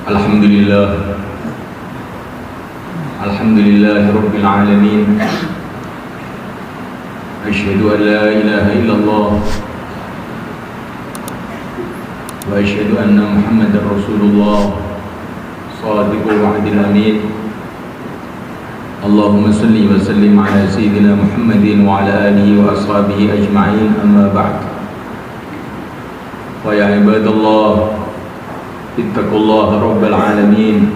Alhamdulillah, Alhamdulillah Rabbil Alamin. Asyhadu an la ilaha illallah wa asyhadu anna Muhammadar Rasulullah Shadiqul wa'dil amin. Allahumma salli wa sallim ala sayyidina Muhammadin wa ala alihi wa ashabihi ajma'in, amma ba'd. Wa ya ibadallah, ittaqullaha rabbal alamin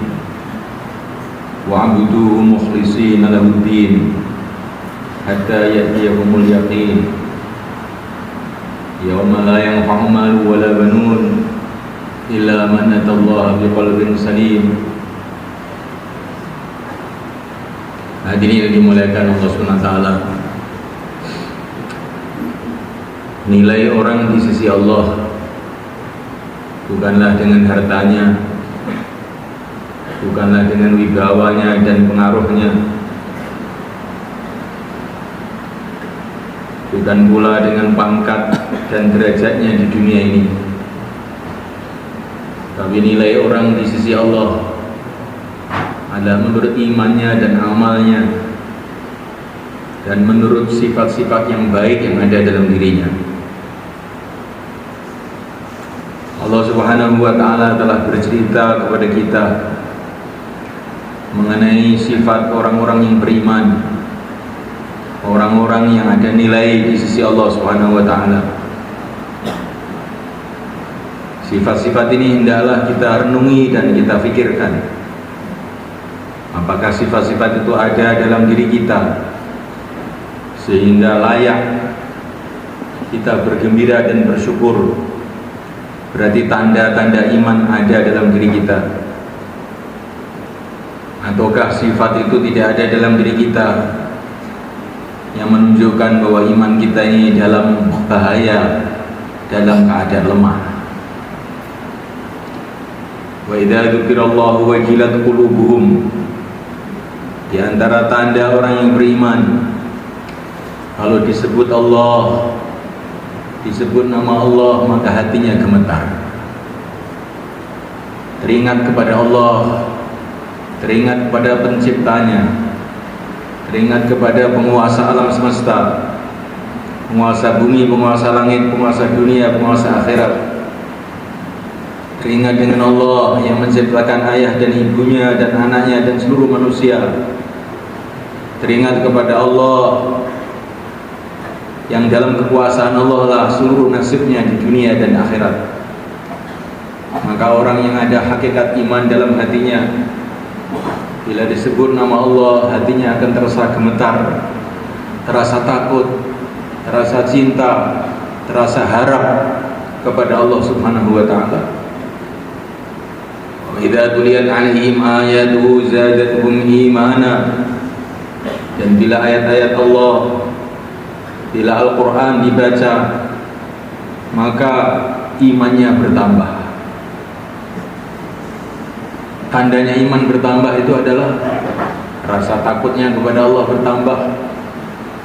wa'buduhu mukhlishina lahuddin hatta ya'tiyahumul yaqin. Yawma la yanfa'u malun wala banun illa man atallaha biqalbin salim. Hadirin yang dimuliakan Allah Subhanahu wa taala, nilai orang di sisi Allah bukanlah dengan hartanya, bukanlah dengan wibawanya dan pengaruhnya, bukan pula dengan pangkat dan derajatnya di dunia ini. Tapi nilai orang di sisi Allah adalah menurut imannya dan amalnya, dan menurut sifat-sifat yang baik yang ada dalam dirinya. Allah Subhanahu wa ta'ala telah bercerita kepada kita mengenai sifat orang-orang yang beriman, orang-orang yang ada nilai di sisi Allah Subhanahu wa ta'ala. Sifat-sifat ini hendaklah kita renungi dan kita fikirkan. Apakah sifat-sifat itu ada dalam diri kita sehingga layak kita bergembira dan bersyukur? Berarti tanda-tanda iman ada dalam diri kita. Ataukah sifat itu tidak ada dalam diri kita, yang menunjukkan bahwa iman kita ini dalam bahaya, dalam keadaan lemah. Wa idza dzukirallahu wajilat qulubuhum. Di antara tanda orang yang beriman, kalau disebut Allah, disebut nama Allah, maka hatinya gemetar. Teringat kepada Allah, teringat kepada penciptanya, teringat kepada penguasa alam semesta, penguasa bumi, penguasa langit, penguasa dunia, penguasa akhirat. Teringat dengan Allah yang menciptakan ayah dan ibunya dan anaknya dan seluruh manusia. Teringat kepada Allah yang dalam kekuasaan Allah lah seluruh nasibnya di dunia dan akhirat. Maka orang yang ada hakikat iman dalam hatinya, bila disebut nama Allah, hatinya akan terasa gemetar, terasa takut, terasa cinta, terasa harap kepada Allah Subhanahu wa ta'ala. Wa idza tuliyat 'alaihim ayatuhu zadatuhum imana. Dan bila ayat-ayat Allah, bila Al-Quran dibaca, maka imannya bertambah. Tandanya iman bertambah itu adalah rasa takutnya kepada Allah bertambah,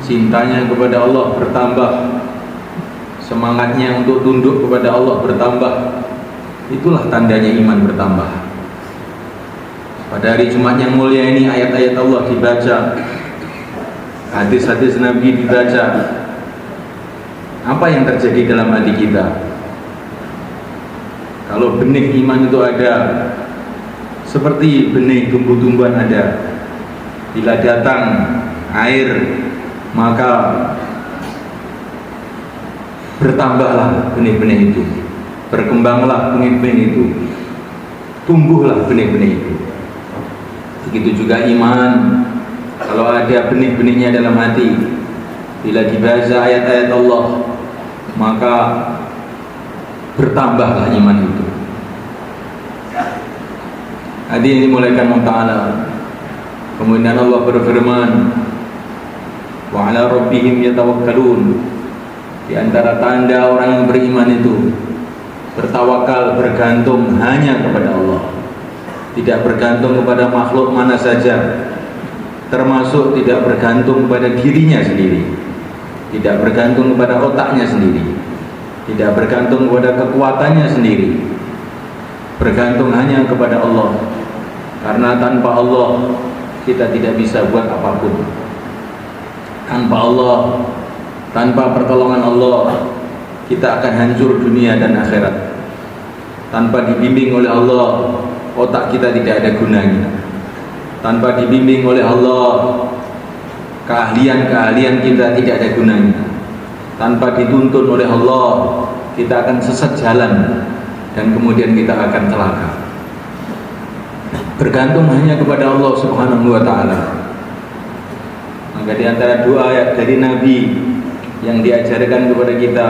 cintanya kepada Allah bertambah, semangatnya untuk tunduk kepada Allah bertambah. Itulah tandanya iman bertambah. Pada hari Jumat yang mulia ini, ayat-ayat Allah dibaca, hadis-hadis Nabi dibaca. Apa yang terjadi dalam hati kita? Kalau benih iman itu ada, seperti benih tumbuh-tumbuhan ada, bila datang air maka bertambahlah benih-benih itu, berkembanglah benih-benih itu, tumbuhlah benih-benih itu. Begitu juga iman, kalau ada benih-benihnya dalam hati, bila dibaca ayat-ayat Allah, maka bertambahlah iman itu. Hadirin dimuliakan Allah Ta'ala. Kemudian Allah berfirman, wa ala rabbihim yatawakkalun. Di antara tanda orang yang beriman itu bertawakal, bergantung hanya kepada Allah, tidak bergantung kepada makhluk mana saja, termasuk tidak bergantung kepada dirinya sendiri, tidak bergantung kepada otaknya sendiri, tidak bergantung kepada kekuatannya sendiri, bergantung hanya kepada Allah, karena tanpa Allah kita tidak bisa buat apapun. Tanpa Allah, tanpa pertolongan Allah, kita akan hancur dunia dan akhirat. Tanpa dibimbing oleh Allah, otak kita tidak ada gunanya. Tanpa dibimbing oleh Allah, keahlian kita tidak ada gunanya. Tanpa dituntun oleh Allah, kita akan sesat jalan dan kemudian kita akan celaka. Bergantung hanya kepada Allah Subhanahu wa ta'ala. Maka di antara doa dari Nabi yang diajarkan kepada kita,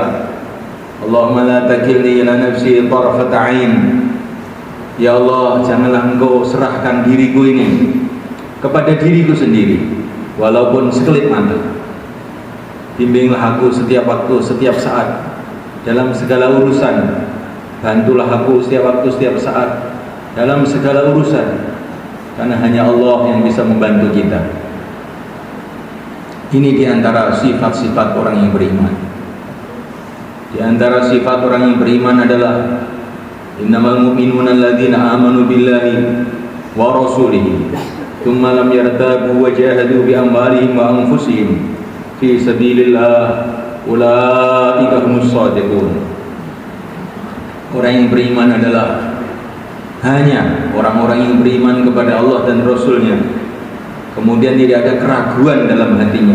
Allahumma la takilni ila nafsi tarfat ain. Ya Allah, janganlah Engkau serahkan diriku ini kepada diriku sendiri walaupun sekelip mata. Bimbinglah aku setiap waktu, setiap saat dalam segala urusan. Bantulah aku setiap waktu, setiap saat dalam segala urusan, karena hanya Allah yang bisa membantu kita. Ini diantara sifat-sifat orang yang beriman. Di antara sifat orang yang beriman adalah innamal mu'minuna alladzina amanu billahi wa rasulihi thumma lam yartabu wa jahadu bi amwalihim wa anfusihim fi sabilillah ulaika humus shadiqun. Orang yang beriman adalah hanya orang-orang yang beriman kepada Allah dan Rasulnya, kemudian tidak ada keraguan dalam hatinya.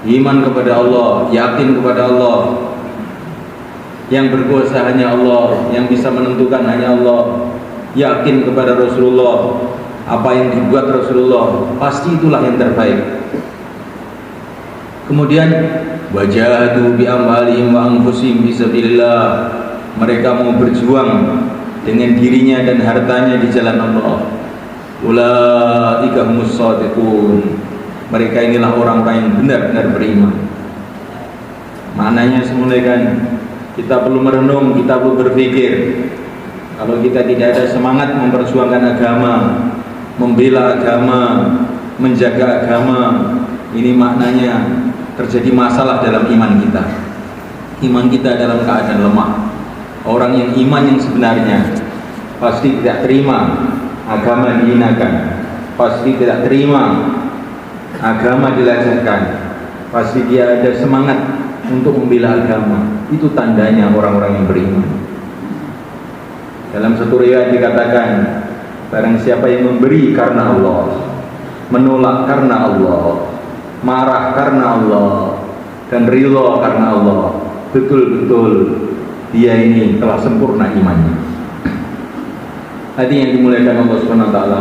Iman kepada Allah, yakin kepada Allah, yang berkuasa hanya Allah, yang bisa menentukan hanya Allah. Yakin kepada Rasulullah, apa yang dibuat Rasulullah pasti itulah yang terbaik. Kemudian wajahadu bi amwalihim wa anfusihim fisabilillah. Mereka mau berjuang dengan dirinya dan hartanya di jalan Allah. Ulaika humus shadiqun. Mereka inilah orang-orang yang benar-benar beriman. Maknanya semula kan, kita perlu merenung, kita perlu berpikir. Kalau kita tidak ada semangat memperjuangkan agama, membela agama, menjaga agama, ini maknanya terjadi masalah dalam iman kita. Iman kita dalam keadaan lemah. Orang yang iman yang sebenarnya pasti tidak terima agama dihinakan, pasti tidak terima agama dilecehkan, pasti dia ada semangat untuk membela agama. Itu tandanya orang-orang yang beriman. Dalam satu riwayat dikatakan, barang siapa yang memberi karena Allah, menolak karena Allah, marah karena Allah, dan ridha karena Allah, betul-betul dia ini telah sempurna imannya. Hati yang dimuliakan Allah Subhanahu wa ta'ala,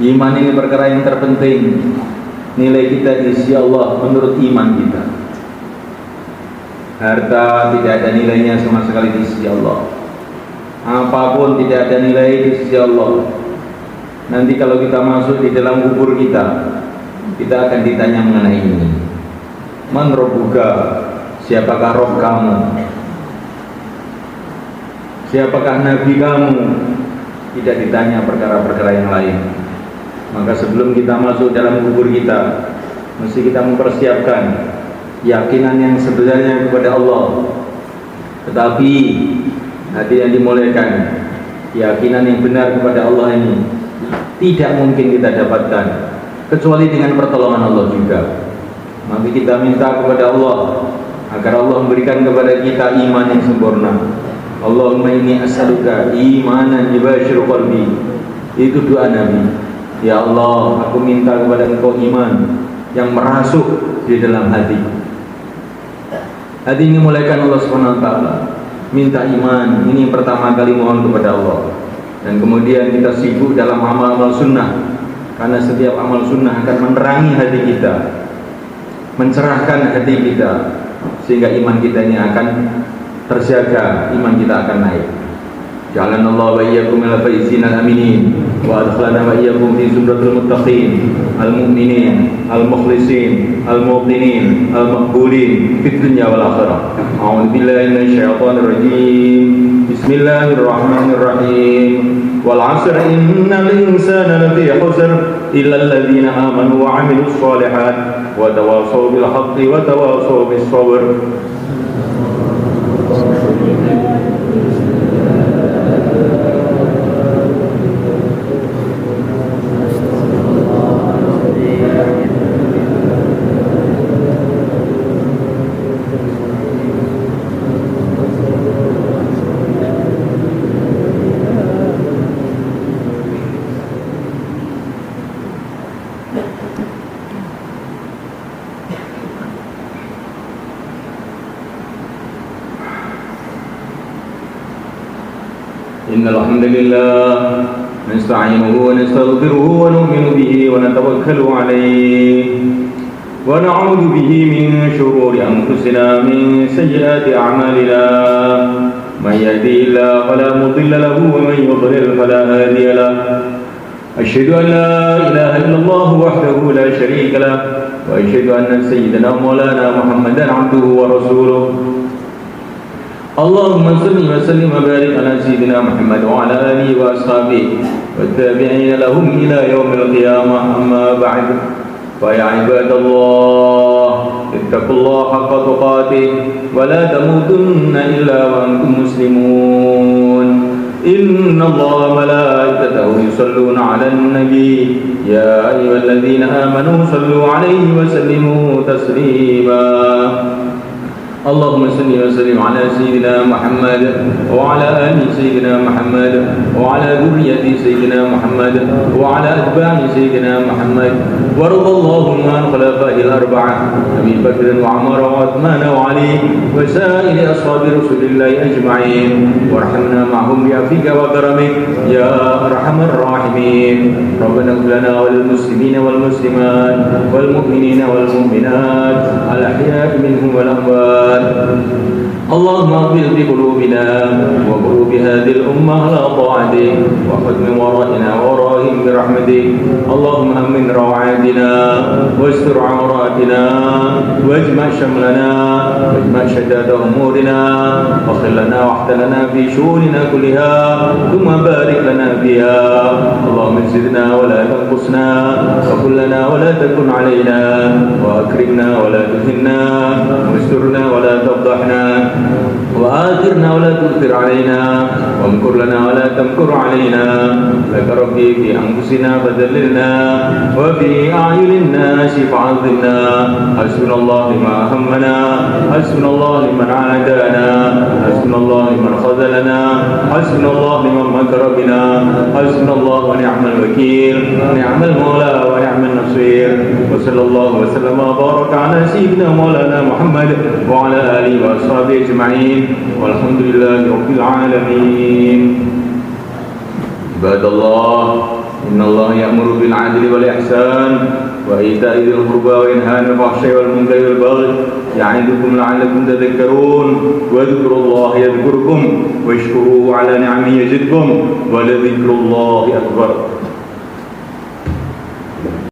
iman ini perkara yang terpenting. Nilai kita di sisi Allah menurut iman kita. Harta tidak ada nilainya sama sekali di sisi Allah. Apapun tidak ada nilai di sisi Allah. Nanti kalau kita masuk di dalam kubur kita akan ditanya mengenai ini. Man rabbuka, siapakah Rob kamu? Siapakah Nabi kamu? Tidak ditanya perkara-perkara yang lain. Maka sebelum kita masuk dalam kubur kita, mesti kita mempersiapkan keyakinan yang sebenarnya kepada Allah. Tetapi hati yang dimuliakan, keyakinan yang benar kepada Allah ini tidak mungkin kita dapatkan kecuali dengan pertolongan Allah juga. Maka kita minta kepada Allah agar Allah memberikan kepada kita iman yang sempurna. Allahumma inni as'aluka imanan yubashiru qalbi. Itu doa Nabi. Ya Allah, aku minta kepada Engkau iman yang merasuk di dalam hati. Hati ini mulaikan Allah Subhanahu wa ta'ala. Minta iman, ini yang pertama kali mohon kepada Allah. Dan kemudian kita sibuk dalam amal-amal sunnah, karena setiap amal sunnah akan menerangi hati kita, mencerahkan hati kita, sehingga iman kita ini akan terjaga, iman kita akan naik. Ja'alanallahu wa iyyakum minal faizin al-aminin wa adkhalana wa iyyakum fi zumratil muttaqin al-mu'minin al-mukhlisin al-muqinin al-maqbulin fid dunya wal akhirah. A'udzu billahi minasy syaithanir rajim. Bismillahirrahmanirrahim. Wal 'asr innal insana lafi khusr illa alladhina amanu wa 'amilus shalihat wa tawassaw bil haqqi wa tawassaw bis sabr. إن الحمد لله نستعينه ونستغفره ونؤمن به ونتوكل عليه ونعوذ به من شرور أنفسنا من سيئات أعمالنا من يهدي الله فلا مضل له ومن يضلل فلا هادي له أشهد أن لا إله إلا الله وحده لا شريك له وأشهد أن سيدنا مولانا محمدا عبده ورسوله اللهم صل وسلم وبارك على سيدنا محمد وعلى آله وأصحابه والتابعين لهم إلى يوم القيامة أما بعد فيا عباد الله اتقوا الله حق تقاته ولا تموتن إلا وأنتم مسلمون إن الله وملائكته يصلون على النبي يا أيها الذين آمنوا صلوا عليه وسلموا تسليما اللهم صل وسلم على سيدنا محمد وعلى آل سيدنا محمد وعلى ذرية سيدنا محمد وعلى أتباع سيدنا محمد وارض اللهم عن خلفائه الأربعة أبي بكر وعمر وعثمان وعلي وسائر أصحاب رسول الله أجمعين وارحمنا معهم بعفوك وكرمك يا أرحم الراحمين ربنا اغفر لنا وللمسلمين والمسلمات والمؤمنين والمؤمنات الأحياء منهم والأموات اللهم اغفر بقلوبنا وقلوب هذه الأمة على طاعتك وخذ من ورائنا وراءهم برحمتك اللهم أمن روعاتنا واستر عوراتنا واجمع شملنا واجمع شتات أمورنا واخر لنا واحتلنا في شؤوننا كلها ثم بارك لنا فيها اللهم زدنا ولا تنقصنا وكن لنا ولا تكن علينا وأكرمنا ولا تهنا واسترنا ولا تفضحنا وآثرنا ولا تؤثر علينا وامكر لنا ولا تمكر علينا لك ربي في أنفسنا فذللنا وفي أعين الناس فعظمنا حسبنا الله لما أهمنا حسبنا الله لمن عادانا حسبنا الله لمن خذلنا حسبنا الله لمن مكر بنا حسبنا الله ونعم الوكيل نعم المولى ونعم النصير وصلى الله وسلم وبارك على سيدنا مولانا محمد وعلى آله وأصحابه أجمعين والحمد لله رب العالمين عباد الله إن الله يأمر بالعدل والإحسان وإيتاء ذي القربى وينهى عن الفحشاء والمنكر والبغي يعظكم لعلكم تذكرون واذكروا الله يذكركم واشكروه على نعمه يزدكم ولذكر الله أكبر